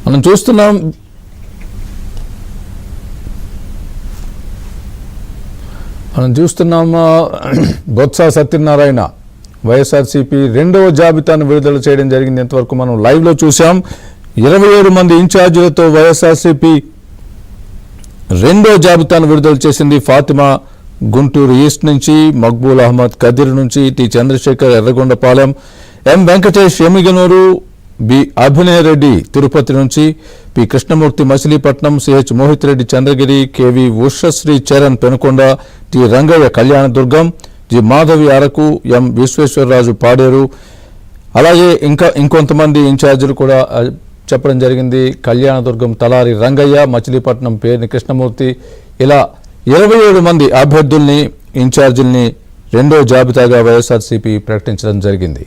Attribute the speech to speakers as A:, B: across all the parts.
A: మనం చూస్తున్నాం బొత్స సత్యనారాయణ వైఎస్ఆర్సీపీ రెండవ జాబితాను విడుదల చేయడం జరిగింది. ఇంతవరకు మనం లైవ్లో చూసాం. 27 మంది ఇన్ఛార్జీలతో వైఎస్ఆర్సీపీ రెండో జాబితాను విడుదల చేసింది. ఫాతిమా గుంటూరు ఈస్ట్ నుంచి, మక్బూల్ అహ్మద్ కదిర్ నుంచి, T Chandrasekhar Yerragondapalem, M Venkatesh Yemmiganur, B Abhinay Reddy Tirupati నుంచి, P Krishnamurthy Machilipatnam, CH Mohit Reddy Chandragiri, KV Ushasri Charan Penukonda, T Rangaiah Kalyandurg, G Madhavi Araku, M Visweswara Raju Paderu, అలాగే ఇంకొంతమంది ఇన్ఛార్జీలు కూడా చెప్పడం జరిగింది. కళ్యాణదుర్గం తలారి రంగయ్య, మచిలీపట్నం పేర్ని కృష్ణమూర్తి, ఇలా 27 మంది అభ్యర్థుల్ని ఇన్ఛార్జీల్ని రెండో జాబితాగా వైఎస్ఆర్సీపీ ప్రకటించడం జరిగింది.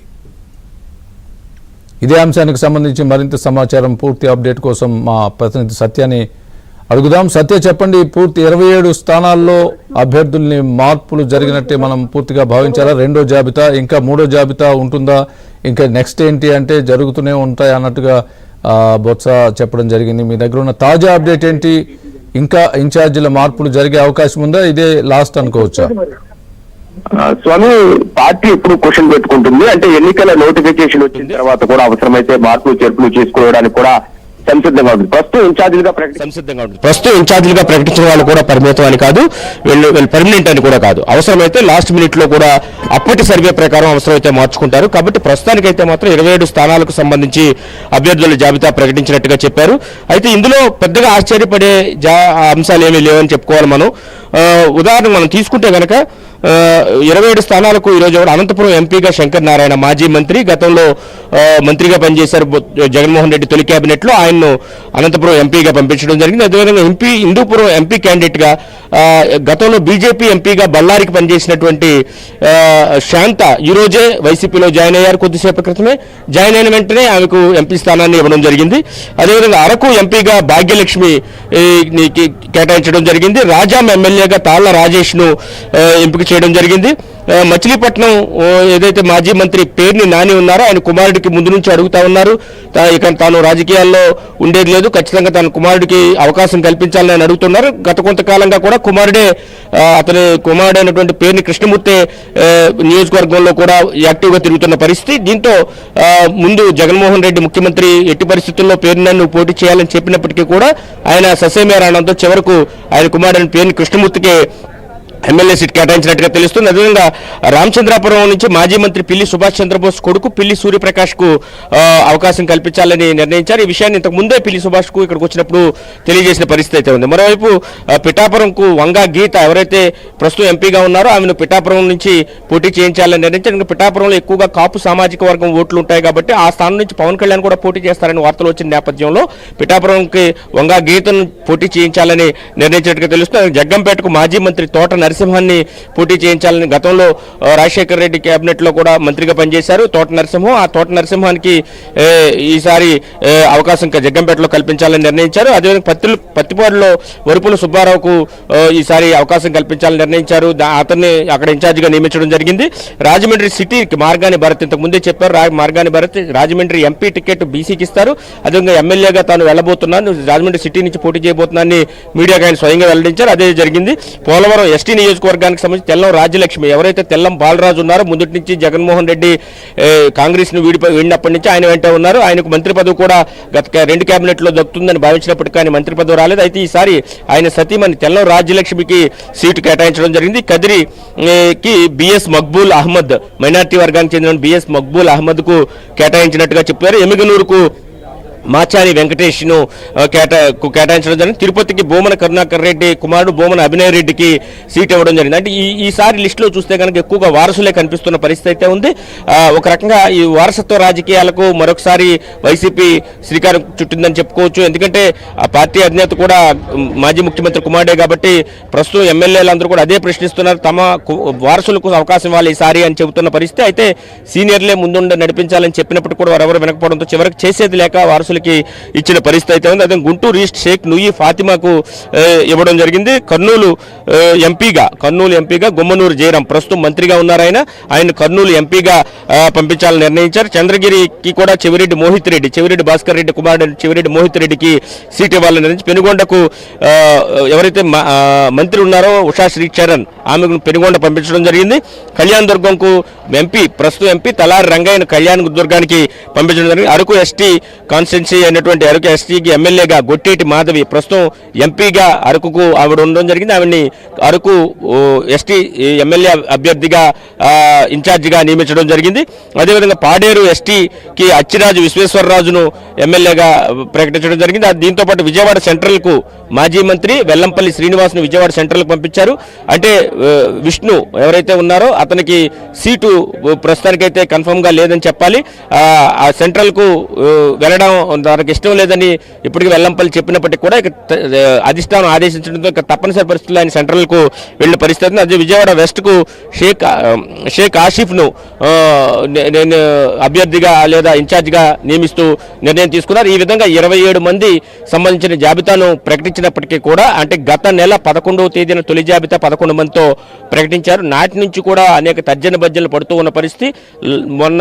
A: ఇదే అంశానికి సంబంధించి మరింత సమాచారం పూర్తి అప్డేట్ కోసం మా ప్రతినిధి సత్యాన్ని అడుగుదాం. సత్య, చెప్పండి, పూర్తి 27 స్థానాల్లో అభ్యర్థుల్ని మార్పులు జరిగినట్టే మనం పూర్తిగా భావించాలా? రెండో జాబితా, ఇంకా మూడో జాబితా ఉంటుందా? ఇంకా నెక్స్ట్ ఏంటి అంటే జరుగుతూనే ఉంటాయి అన్నట్టుగా బొత్స చెప్పడం జరిగింది. మీ దగ్గర ఉన్న తాజా అప్డేట్ ఏంటి? ఇంకా ఇన్ఛార్జీల మార్పులు జరిగే అవకాశం ఉందా? ఇదే లాస్ట్ అనుకోవచ్చా?
B: స్వామి, పార్టీ ఎప్పుడు క్వశ్చన్ పెట్టుకుంటుంది అంటే ఎన్నికల నోటిఫికేషన్ వచ్చిన తర్వాత కూడా అవసరమైతే మార్పులు చేర్పులు చేసుకోవడానికి కూడా సంసిద్ధంగా ఉంటుంది. ప్రస్తుతం ఇన్ఛార్జీలుగా ప్రకటించిన వాళ్ళు కూడా పరిమితం అని కాదు, వీళ్ళు పర్మనెంట్ అని కూడా కాదు. అవసరమైతే లాస్ట్ మినిట్ లో కూడా అప్పటి సర్వే ప్రకారం అవసరమైతే మార్చుకుంటారు. కాబట్టి ప్రస్తుతానికైతే మాత్రం 27 స్థానాలకు సంబంధించి అభ్యర్థుల జాబితా ప్రకటించినట్టుగా చెప్పారు. అయితే ఇందులో పెద్దగా ఆశ్చర్యపడే అంశాలు ఏమీ లేవని చెప్పుకోవాలి మనం. ఉదాహరణ మనం తీసుకుంటే కనుక 27 స్థానాలకు ఈరోజు అనంతపురం ఎంపీగా శంకర్ నారాయణ, మాజీ మంత్రి, గతంలో మంత్రిగా పనిచేశారు జగన్మోహన్ రెడ్డి తొలి కేబినెట్ లో, ఆయన్ను అనంతపురం ఎంపీగా పంపించడం జరిగింది. అదేవిధంగా హిందూపురం ఎంపీ క్యాండిడేట్ గా గతంలో బీజేపీ ఎంపీగా బళ్ళారికి పనిచేసినటువంటి శాంత ఈ రోజే వైసీపీలో జాయిన్ అయ్యారు. కొద్దిసేపటి క్రితమే జాయిన్ అయిన వెంటనే ఆమెకు ఎంపీ స్థానాన్ని ఇవ్వడం జరిగింది. అదేవిధంగా అరకు ఎంపీగా భాగ్యలక్ష్మి కేటాయించడం జరిగింది. రాజాం ఎమ్మెల్యేగా తాళ్ల రాజేష్ ను ఎంపిక చేయడం జరిగింది. మచిలీపట్నం ఏదైతే మాజీ మంత్రి పేర్ని నాని ఉన్నారో ఆయన కుమారుడికి ముందు నుంచి అడుగుతా ఉన్నారు. ఇక తాను రాజకీయాల్లో ఉండేది లేదు, ఖచ్చితంగా తన కుమారుడికి అవకాశం కల్పించాలని ఆయన అడుగుతున్నారు. గత కొంతకాలంగా కూడా అతని కుమారుడైనటువంటి పేర్ని కృష్ణమూర్తి నియోజకవర్గంలో కూడా యాక్టివ్గా తిరుగుతున్న పరిస్థితి. దీంతో ముందు జగన్మోహన్ రెడ్డి ముఖ్యమంత్రి ఎట్టి పరిస్థితుల్లో పేరుని పోటీ చేయాలని చెప్పినప్పటికీ కూడా ఆయన ససేమేరానంతో చివరకు ఆయన కుమారుడైన పేరుని కృష్ణమూర్తికి ఎమ్మెల్యే సీట్ కేటాయించినట్టుగా తెలుస్తుంది. అదేవిధంగా రామచంద్రాపురం నుంచి మాజీ మంత్రి పిల్లి సుభాష్ చంద్రబోస్ కొడుకు పిల్లి సూర్యప్రకాష్ కు అవకాశం కల్పించాలని నిర్ణయించారు. ఈ విషయాన్ని ఇంతకు ముందే పిల్లి సుభాష్ కు ఇక్కడికి వచ్చినప్పుడు తెలియజేసిన పరిస్థితి అయితే ఉంది. మరోవైపు పిఠాపురంకు వంగా గీత ఎవరైతే ప్రస్తుతం ఎంపీగా ఉన్నారో ఆమెను పిఠాపురం నుంచి పోటీ చేయించాలని నిర్ణయించారు. పిఠాపురంలో ఎక్కువగా కాపు సామాజిక వర్గం ఓట్లు ఉంటాయి కాబట్టి ఆ స్థానం నుంచి పవన్ కళ్యాణ్ కూడా పోటీ చేస్తారని వార్తలు వచ్చిన నేపథ్యంలో పిఠాపురంకి వంగా గీతను పోటీ చేయించాలని నిర్ణయించినట్టుగా తెలుస్తుంది. జగ్గంపేటకు మాజీ మంత్రి తోట నరసింహాన్ని పోటీ చేయించాలని గతంలో రాజశేఖర్ రెడ్డి కేబినెట్ లో కూడా మంత్రిగా పనిచేశారు తోట నరసింహం. ఆ తోట నరసింహానికి ఈసారి అవకాశం జగ్గంపేటలో కల్పించాలని నిర్ణయించారు. అదేవిధంగా పత్తిపాడులో వరుపుల సుబ్బారావుకు ఈసారి అవకాశం కల్పించాలని నిర్ణయించారు. అతన్ని అక్కడ ఇన్ఛార్జిగా నియమించడం జరిగింది. రాజమండ్రి సిటీకి మార్గాని భరత్ ఇంతకు ముందే చెప్పారు, మార్గాని భరత్ రాజమండ్రి ఎంపీ టికెట్ బీసీకి ఇస్తారు. అదేవిధంగా ఎమ్మెల్యేగా తాను వెళ్లబోతున్నాను, రాజమండ్రి సిటీ నుంచి పోటీ చేయబోతున్నానని మీడియాగా ఆయన స్వయంగా వెల్లడించారు. అదే జరిగింది. పోలవరం ఎస్టీ నియోజకవర్గానికి సంబంధించి తెల్లం రాజ్యలక్ష్మి ఎవరైతే తెల్లం బాలరాజు ఉన్నారో మొదటి నుంచి జగన్మోహన్ రెడ్డి కాంగ్రెస్ ను వీడినప్పటి నుంచి ఆయన వెంట ఉన్నారు. ఆయనకు మంత్రి పదవి కూడా గత 2 కేబినెట్ లో దక్కుతుందని భావించినప్పటికీ ఆయన మంత్రి పదవి రాలేదు. అయితే ఈసారి ఆయన సతీమణి తెల్లం రాజ్యలక్ష్మికి సీటు కేటాయించడం జరిగింది. కదిరికి బిఎస్ మక్బూల్ అహ్మద్ మైనార్టీ వర్గానికి చెందిన బిఎస్ మక్బూల్ అహ్మద్ కు కేటాయించినట్టుగా చెప్పారు. ఎమిగనూరుకు మాచారి వెంకటేష్ ను కేటాయించడం జరిగింది. తిరుపతికి బోమన కరుణాకర్ రెడ్డి కుమారుడు బోమన అభినయ్ రెడ్డికి సీట్ ఇవ్వడం జరిగింది. అంటే ఈసారి లిస్టులో చూస్తే కనుక ఎక్కువగా వారసులే కనిపిస్తున్న పరిస్థితి అయితే ఉంది. ఒక రకంగా ఈ వారసత్వ రాజకీయాలకు మరొకసారి వైసీపీ శ్రీకారం చుట్టిందని చెప్పుకోవచ్చు. ఎందుకంటే ఆ పార్టీ అధినేత కూడా మాజీ ముఖ్యమంత్రి కుమారుడే కాబట్టి ప్రస్తుతం ఎమ్మెల్యేలందరూ కూడా అదే ప్రశ్నిస్తున్నారు, తమ వారసులకు అవకాశం ఇవ్వాలి ఈసారి అని చెబుతున్న పరిస్థితి. అయితే సీనియర్లే ముందుండి నడిపించాలని చెప్పినప్పుడు కూడా వారెవరు వినకపోవడంతో చివరికి చేసేది లేక వారసులు వాసులకి ఇచ్చిన పరిస్థితి అయితే ఉంది. అదే గుంటూరు ఈస్ట్ షేక్ నుయ్యి ఫాతిమాకు ఇవ్వడం జరిగింది. కర్నూలు ఎంపీగా గుమ్మనూరు జయరాం ప్రస్తుతం మంత్రిగా ఉన్నారు. ఆయన కర్నూలు ఎంపీగా పంపించాలని నిర్ణయించారు. చంద్రగిరికి కూడా చెవిరెడ్డి భాస్కర్ రెడ్డి కుమారుడు చెవిరెడ్డి మోహిత్ రెడ్డికి సీట్ ఇవ్వాలని నిర్ణయించి పెనుగొండకు ఎవరైతే మంత్రి ఉన్నారో ఉషా శ్రీచరణ్ ఆమెకు పెనుగొండ పంపించడం జరిగింది. కళ్యాణ్ దుర్గంకు ప్రస్తుతం ఎంపీ తలారి రంగయ్యను కళ్యాణ్ దుర్గానికి పంపించడం జరిగింది. అరకు ఎస్టీ కాన్స్టిట్యున్సీ అయినటువంటి అరకు ఎస్టీకి ఎమ్మెల్యేగా గొట్టేటి మాధవి ప్రస్తుతం ఎంపీగా అరకుకు ఆవిడ ఉండడం జరిగింది. ఆవిడని అరకు ఎస్టీ ఎమ్మెల్యే అభ్యర్థిగా ఇన్ఛార్జిగా నియమించడం జరిగింది. అదేవిధంగా పాడేరు ఎస్టీకి అచ్చిరాజు విశ్వేశ్వరరాజును ఎమ్మెల్యేగా ప్రకటించడం జరిగింది. దీంతో పాటు విజయవాడ సెంట్రల్కు మాజీ మంత్రి వెల్లంపల్లి శ్రీనివాస్ను విజయవాడ సెంట్రల్కు పంపించారు. అంటే విష్ణు ఎవరైతే ఉన్నారో అతనికి సీటు ప్రస్తుతానికైతే కన్ఫర్మ్గా లేదని చెప్పాలి. ఆ సెంట్రల్కు వెళ్ళడం తనకు ఇష్టం లేదని ఇప్పటికీ వెల్లంపల్లి చెప్పినప్పటికీ కూడా అధిష్టానం ఆదేశించడంతో తప్పనిసరి పరిస్థితుల్లో ఆయన సెంట్రల్కు వెళ్ళిన పరిస్థితి. అదే విజయవాడ వెస్ట్కు షేక్ ఆసిఫ్ను నేను అభ్యర్థిగా లేదా ఇన్ఛార్జిగా నియమిస్తూ నిర్ణయం తీసుకున్నారు. ఈ విధంగా 27 మంది సంబంధించిన జాబితాను ప్రకటించినప్పటికీ కూడా అంటే గత నెల 11వ తేదీన తొలి జాబితా 11 మందితో ప్రకటించారు. నాటి నుంచి కూడా అనేక తర్జన భర్జనలు పడుతూ ఉన్న పరిస్థితి. మొన్న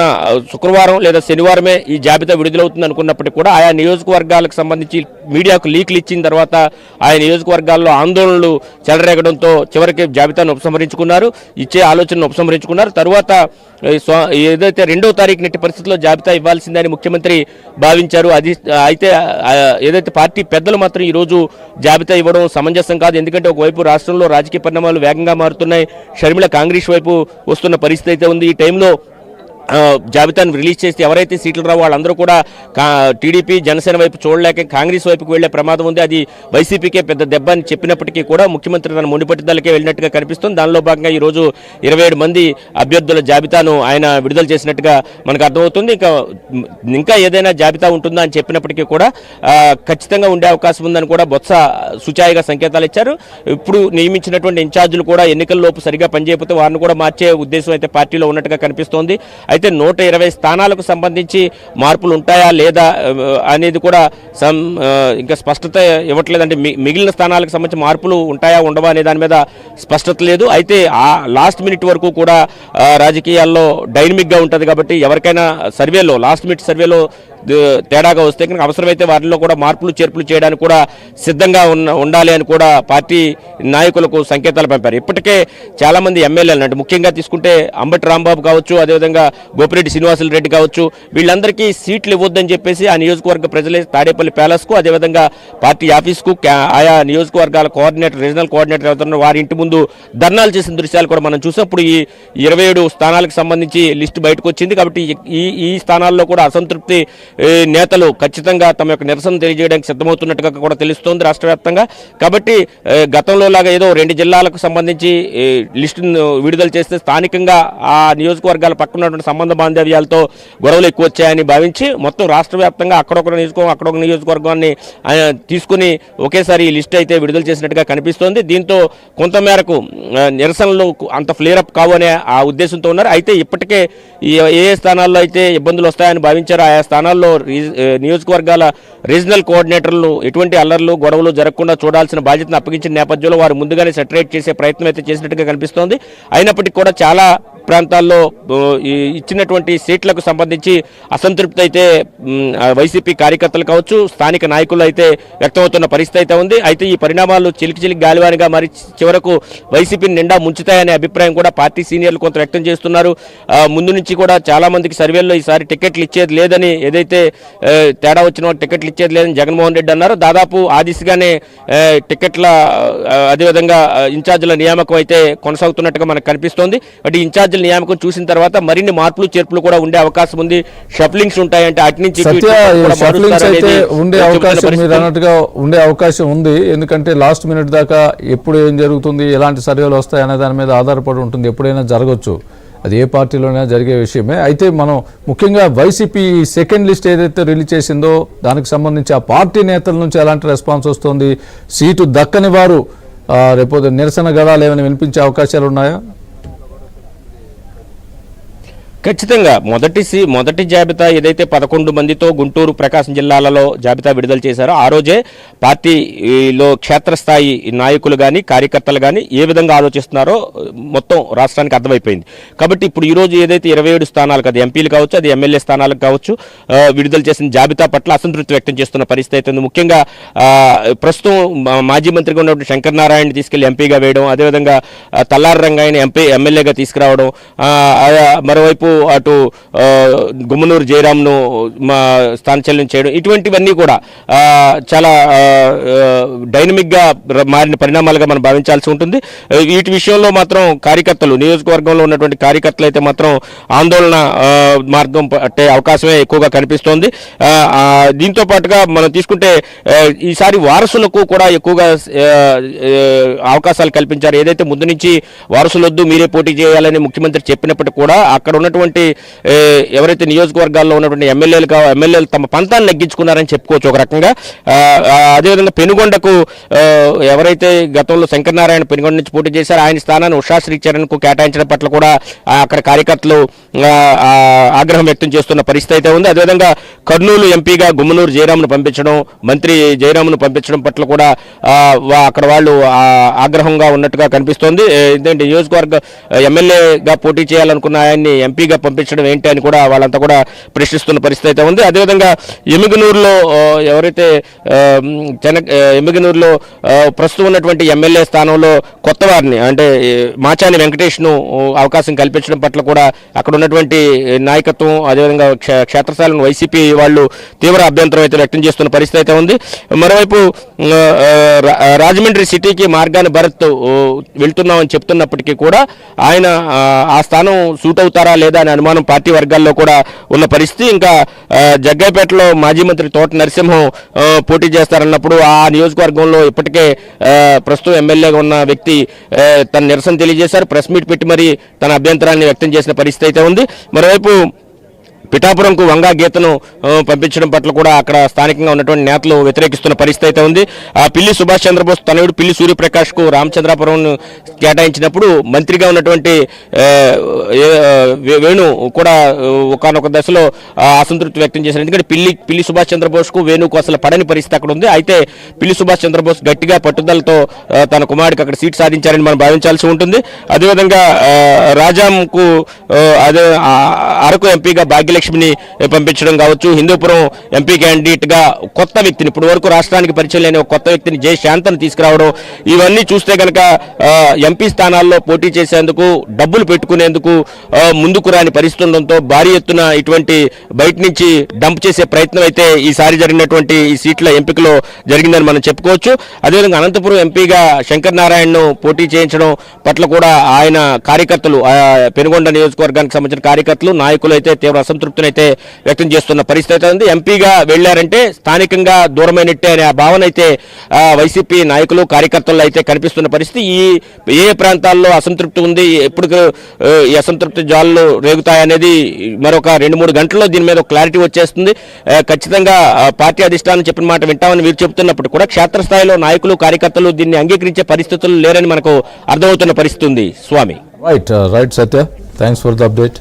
B: శుక్రవారం లేదా శనివారమే ఈ జాబితా విడుదలవుతుంది అనుకున్నప్పటికీ కూడా ఆయా నియోజకవర్గాలకు సంబంధించి మీడియాకు లీక్లు ఇచ్చిన తర్వాత ఆయా నియోజకవర్గాల్లో ఆందోళనలు చెలరేగడంతో చివరికి జాబితాను ఉపసంహరించుకున్నారు. ఇచ్చే ఆలోచనను ఉపసంహరించుకున్నారు. తరువాత ఏదైతే 2వ తారీఖు నెట్టి పరిస్థితుల్లో జాబితా ఇవ్వాల్సిందని ముఖ్యమంత్రి భావించారు. అయితే ఏదైతే పార్టీ పెద్దలు మాత్రం ఈరోజు జాబితా ఇవ్వడం సమంజసం కాదు. ఎందుకంటే ఒకవైపు రాష్ట్రంలో రాజకీయ పరిణామాలు వేగంగా మారుతున్నాయి. షర్మిల కాంగ్రెస్ వైపు వస్తున్న పరిస్థితి అయితే ఉంది. ఈ టైంలో జాబితాను రిలీజ్ చేస్తే ఎవరైతే సీట్లు రావో వాళ్ళందరూ కూడా టీడీపీ జనసేన వైపు చూడలేక కాంగ్రెస్ వైపుకు వెళ్లే ప్రమాదం ఉంది. అది వైసీపీకే పెద్ద దెబ్బ అని చెప్పినప్పటికీ కూడా ముఖ్యమంత్రి తన మొండి పట్టుదలకే వెళ్ళినట్టుగా కనిపిస్తుంది. దానిలో భాగంగా ఈరోజు 27 మంది అభ్యర్థుల జాబితాను ఆయన విడుదల చేసినట్టుగా మనకు అర్థమవుతుంది. ఇంకా ఏదైనా జాబితా ఉంటుందా అని చెప్పినప్పటికీ కూడా ఖచ్చితంగా ఉండే అవకాశం ఉందని కూడా బొత్స సుచాయిగా సంకేతాలు ఇచ్చారు. ఇప్పుడు నియమించినటువంటి ఇన్ఛార్జీలు కూడా ఎన్నికల్లోపు సరిగా పనిచేయకపోతే వారిని కూడా మార్చే ఉద్దేశం అయితే పార్టీలో ఉన్నట్టుగా కనిపిస్తోంది. అయితే 120 స్థానాలకు సంబంధించి మార్పులు ఉంటాయా లేదా అనేది కూడా ఇంకా స్పష్టత ఇవ్వట్లేదంటే మిగిలిన స్థానాలకు సంబంధించి మార్పులు ఉంటాయా ఉండవా అనే దాని మీద స్పష్టత లేదు. అయితే ఆ లాస్ట్ మినిట్ వరకు కూడా రాజకీయాల్లో డైనమిక్గా ఉంటుంది కాబట్టి ఎవరికైనా లాస్ట్ మినిట్ సర్వేలో తేడాగా వస్తే కనుక అవసరమైతే వారిలో కూడా మార్పులు చేర్పులు చేయడానికి కూడా సిద్ధంగా ఉండాలి అని కూడా పార్టీ నాయకులకు సంకేతాలు పంపారు. ఇప్పటికే చాలామంది ఎమ్మెల్యేలు అంటే ముఖ్యంగా తీసుకుంటే అంబటి రాంబాబు కావచ్చు, అదేవిధంగా గోపిరెడ్డి శ్రీనివాసులు రెడ్డి కావచ్చు, వీళ్ళందరికీ సీట్లు ఇవ్వద్దని చెప్పేసి ఆ నియోజకవర్గ ప్రజలే తాడేపల్లి ప్యాలెస్కు అదేవిధంగా పార్టీ ఆఫీస్కు ఆయా నియోజకవర్గాల రీజనల్ కోఆర్డినేటర్ అవుతున్న వారి ఇంటి ముందు ధర్నాలు చేసిన దృశ్యాలు కూడా మనం చూసాం. ఇప్పుడు ఈ 27 స్థానాలకు సంబంధించి లిస్టు బయటకు వచ్చింది కాబట్టి ఈ స్థానాల్లో కూడా అసంతృప్తి నేతలు ఖచ్చితంగా తమ యొక్క నిరసన తెలియజేయడానికి సిద్ధమవుతున్నట్టుగా కూడా తెలుస్తోంది రాష్ట్ర వ్యాప్తంగా. కాబట్టి గతంలో లాగా ఏదో 2 జిల్లాలకు సంబంధించి లిస్టును విడుదల చేస్తే స్థానికంగా ఆ నియోజకవర్గాల పక్కన ఉన్నటువంటి సంబంధ బాంధవ్యాలతో గొడవలు ఎక్కువ వచ్చాయని భావించి మొత్తం రాష్ట్ర వ్యాప్తంగా అక్కడొక నియోజకవర్గాన్ని తీసుకుని ఒకేసారి ఈ లిస్టు అయితే విడుదల చేసినట్టుగా కనిపిస్తోంది. దీంతో కొంతమేరకు నిరసనలు అంత ఫ్లేరప్ కావు అనే ఆ ఉద్దేశంతో ఉన్నారు. అయితే ఇప్పటికే ఏ స్థానాల్లో అయితే ఇబ్బందులు వస్తాయని భావించారో ఆయా స్థానాల్లో నియోజకవర్గాల రీజనల్ కోఆర్డినేటర్లు ఎటువంటి అల్లర్లు గొడవలు జరగకుండా చూడాల్సిన బాధ్యతను అప్పగించిన నేపథ్యంలో వారు ముందుగానే సెటరేట్ చేసే ప్రయత్నం అయితే చేసినట్టుగా కనిపిస్తోంది. అయినప్పటికీ కూడా చాలా ప్రాంతాల్లో ఇచ్చినటువంటి సీట్లకు సంబంధించి అసంతృప్తి అయితే వైసీపీ కార్యకర్తలు కావచ్చు స్థానిక నాయకులు అయితే వ్యక్తమవుతున్న పరిస్థితి అయితే ఉంది. అయితే ఈ పరిణామాలు చిలికి గాలివానిగా మరి చివరకు వైసీపీని నిండా ముంచుతాయనే అభిప్రాయం కూడా పార్టీ సీనియర్లు కొంత వ్యక్తం చేస్తున్నారు. ముందు నుంచి కూడా చాలా మందికి సర్వేల్లో ఈసారి టికెట్లు ఇచ్చేది లేదని ఏదైతే తేడా వచ్చిన టికెట్లు ఇచ్చేది లేదని జగన్మోహన్ రెడ్డి అన్నారు. దాదాపు ఆ దిశగానే టికెట్ల అదేవిధంగా ఇన్ఛార్జీల నియామకం అయితే కొనసాగుతున్నట్టుగా మనకు కనిపిస్తోంది. అంటే ఇన్ఛార్జీల నియామకం చూసిన తర్వాత మరిన్ని మార్పులు చేర్పులు కూడా ఉండే అవకాశం ఉంది. షఫ్లింగ్స్ ఉంటాయంటే అటు నుంచి
A: ఉండే అవకాశం ఉంది. ఎందుకంటే లాస్ట్ మినిట్ దాకా ఎప్పుడు ఏం జరుగుతుంది, ఎలాంటి సర్వేలు వస్తాయి అనే దాని మీద ఆధారపడి ఉంటుంది. ఎప్పుడైనా జరగచ్చు, అది ఏ పార్టీలోనైనా జరిగే విషయమే. అయితే మనం ముఖ్యంగా వైసీపీ సెకండ్ లిస్ట్ ఏదైతే రిలీజ్ చేసిందో దానికి సంబంధించి ఆ పార్టీ నేతల నుంచి ఎలాంటి రెస్పాన్స్ వస్తుంది, సీటు దక్కని వారు రేపు నిరసన గళాలు ఏమైనా వినిపించే అవకాశాలు ఉన్నాయా?
B: ఖచ్చితంగా మొదటి జాబితా ఏదైతే 11 మందితో గుంటూరు ప్రకాశం జిల్లాలలో జాబితా విడుదల చేశారో ఆ రోజే పార్టీలో క్షేత్రస్థాయి నాయకులు కానీ కార్యకర్తలు కానీ ఏ విధంగా ఆలోచిస్తున్నారో మొత్తం రాష్ట్రానికి అర్థమైపోయింది. కాబట్టి ఇప్పుడు ఈ రోజు ఏదైతే 27 స్థానాలకు, అది ఎంపీలు కావచ్చు, అది ఎమ్మెల్యే స్థానాలకు కావచ్చు, విడుదల చేసిన జాబితా పట్ల అసంతృప్తి వ్యక్తం చేస్తున్న పరిస్థితి అయితే ఉంది. ముఖ్యంగా ప్రస్తుతం మాజీ మంత్రిగా ఉన్నటువంటి శంకర్ నారాయణ తీసుకెళ్లి ఎంపీగా వేయడం, అదేవిధంగా తల్లారి రంగాయని ఎమ్మెల్యేగా తీసుకురావడం, మరోవైపు అటు గుమ్మనూరు జయరాంను స్థానచలనం చేయడం, ఇటువంటివన్నీ కూడా చాలా డైనమిక్గా మారిన పరిణామాలుగా మనం భావించాల్సి ఉంటుంది. వీటి విషయంలో మాత్రం కార్యకర్తలు, నియోజకవర్గంలో ఉన్నటువంటి కార్యకర్తలు అయితే మాత్రం ఆందోళన మార్గం పట్టే అవకాశమే ఎక్కువగా కనిపిస్తోంది. దీంతో పాటుగా మనం తీసుకుంటే ఈసారి వారసులకు కూడా ఎక్కువగా అవకాశాలు కల్పించారు. ఏదైతే ముందు నుంచి వారసులొద్దు, మీరే పోటీ చేయాలని ముఖ్యమంత్రి చెప్పినప్పటికీ కూడా అక్కడ ఉన్నటువంటి ఎవరైతే నియోజకవర్గాల్లో ఉన్నటువంటి ఎమ్మెల్యేలు తమ పంతాన్ని నెగ్గించుకున్నారని చెప్పుకోవచ్చు ఒక రకంగా. అదేవిధంగా పెనుగొండకు ఎవరైతే గతంలో శంకర్ నారాయణ పెనుగొండ నుంచి పోటీ చేశారో ఆయన స్థానాన్ని ఉషా శ్రీచరణ్కు కేటాయించడం పట్ల కూడా అక్కడ కార్యకర్తలు ఆగ్రహం వ్యక్తం చేస్తున్న పరిస్థితి అయితే ఉంది. అదేవిధంగా కర్నూలు ఎంపీగా గుమ్మనూరు జయరాంను పంపించడం, మంత్రి జయరాంను పంపించడం పట్ల కూడా అక్కడ వాళ్ళు ఆగ్రహంగా ఉన్నట్టుగా కనిపిస్తోంది. ఏంటంటే నియోజకవర్గ ఎమ్మెల్యేగా పోటీ చేయాలనుకున్న ఆయన్ని ఎంపీగా పంపించడం ఏంటి అని కూడా వాళ్ళంతా కూడా ప్రశ్నిస్తున్న పరిస్థితి అయితే ఉంది. అదేవిధంగా ఎమ్మిగనూరులో ఎవరైతే ఎమ్మిగనూరులో ప్రస్తుతం ఉన్నటువంటి ఎమ్మెల్యే స్థానంలో కొత్త వారిని, అంటే మాచాని వెంకటేష్ను అవకాశం కల్పించడం పట్ల కూడా అక్కడ ఉన్నటువంటి నాయకత్వం, అదేవిధంగా క్షేత్రస్థాయిలో వైసీపీ వాళ్ళు తీవ్ర అభ్యంతరం అయితే వ్యక్తం చేస్తున్న పరిస్థితి అయితే ఉంది. మరోవైపు రాజమండ్రి సిటీకి మార్గాన్ని భరత్ వెళ్తున్నామని చెప్తున్నప్పటికీ కూడా ఆయన ఆ స్థానం సూట్ అవుతారా లేదా అనే అనుమానం పార్టీ వర్గాల్లో కూడా ఉన్న పరిస్థితి. ఇంకా జగ్గైపేటలో మాజీ మంత్రి తోట నరసింహం పోటీ చేస్తారన్నప్పుడు ఆ నియోజకవర్గంలో ఇప్పటికే ప్రస్తుతం ఎమ్మెల్యేగా ఉన్న వ్యక్తి తన నిరసన తెలియజేశారు. ప్రెస్ మీట్ పెట్టి మరి తన అభ్యంతరాన్ని వ్యక్తం చేసిన పరిస్థితి అయితే ఉంది. మరోవైపు పిఠాపురంకు వంగా గీతను పంపించడం పట్ల కూడా అక్కడ స్థానికంగా ఉన్నటువంటి నేతలు వ్యతిరేకిస్తున్న పరిస్థితి అయితే ఉంది. పిల్లి సుభాష్ చంద్రబోస్ తనయుడు పిల్లి సూర్యప్రకాష్కు రామచంద్రాపురం కేటాయించినప్పుడు మంత్రిగా ఉన్నటువంటి వేణు కూడా ఒకానొక దశలో అసంతృప్తి వ్యక్తం చేశారు. ఎందుకంటే పిల్లి సుభాష్ చంద్రబోస్కు వేణుకు అసలు పడని పరిస్థితి అక్కడ ఉంది. అయితే పిల్లి సుభాష్ చంద్రబోస్ గట్టిగా పట్టుదలతో తన కుమారుడికి అక్కడ సీట్ సాధించారని మనం భావించాల్సి ఉంటుంది. అదేవిధంగా రాజాంకు అదే అరకు ఎంపీగా భాగ్యలక్ష్మిని పంపించడం కావచ్చు, హిందూపురం ఎంపీ క్యాండిడేట్ గా కొత్త వ్యక్తిని, ఇప్పుడు వరకు రాష్ట్రానికి పరిచయం లేని ఒక కొత్త వ్యక్తిని జై శాంతను తీసుకురావడం, ఇవన్నీ చూస్తే కనుక ఎంపీ స్థానాల్లో పోటీ చేసేందుకు డబ్బులు పెట్టుకునేందుకు ముందుకు రాని పరిస్థితి ఉండడంతో భారీ ఎత్తున ఇటువంటి బయట నుంచి డంప్ చేసే ప్రయత్నం అయితే ఈసారి జరిగినటువంటి ఈ సీట్ల ఎంపికలో జరిగిందని మనం చెప్పుకోవచ్చు. అదేవిధంగా అనంతపురం ఎంపీగా శంకర్ నారాయణను పోటీ చేయించడం పట్ల కూడా ఆయన కార్యకర్తలు, పెనుగొండ నియోజకవర్గానికి సంబంధించిన కార్యకర్తలు, నాయకులు అయితే తీవ్ర అసంతృప్తిని అయితే వ్యక్తం చేస్తున్న పరిస్థితి ఉంది. ఎంపీగా వెళ్లారంటే స్థానికంగా దూరమైనట్టే అనే ఆ భావన అయితే వైసీపీ నాయకులు కార్యకర్తలు అయితే కనిపిస్తున్న పరిస్థితి. ఏ ప్రాంతాల్లో అసంతృప్తి ఉంది, ఎప్పుడు ఈ అసంతృప్తి జ్వాలలు రేగుతాయనేది మరొక 2-3 గంటల్లో దీని మీద క్లారిటీ వచ్చేస్తుంది. ఖచ్చితంగా పార్టీ అధిష్టానం చెప్పిన మాట వింటామని వీరు చెబుతున్నప్పుడు కూడా క్షేత్రస్థాయిలో నాయకులు కార్యకర్తలు దీన్ని అంగీకరించే పరిస్థితులు లేరని మనకు అర్థమవుతున్న పరిస్థితి ఉంది. స్వామి
A: right Satya, thanks for the update.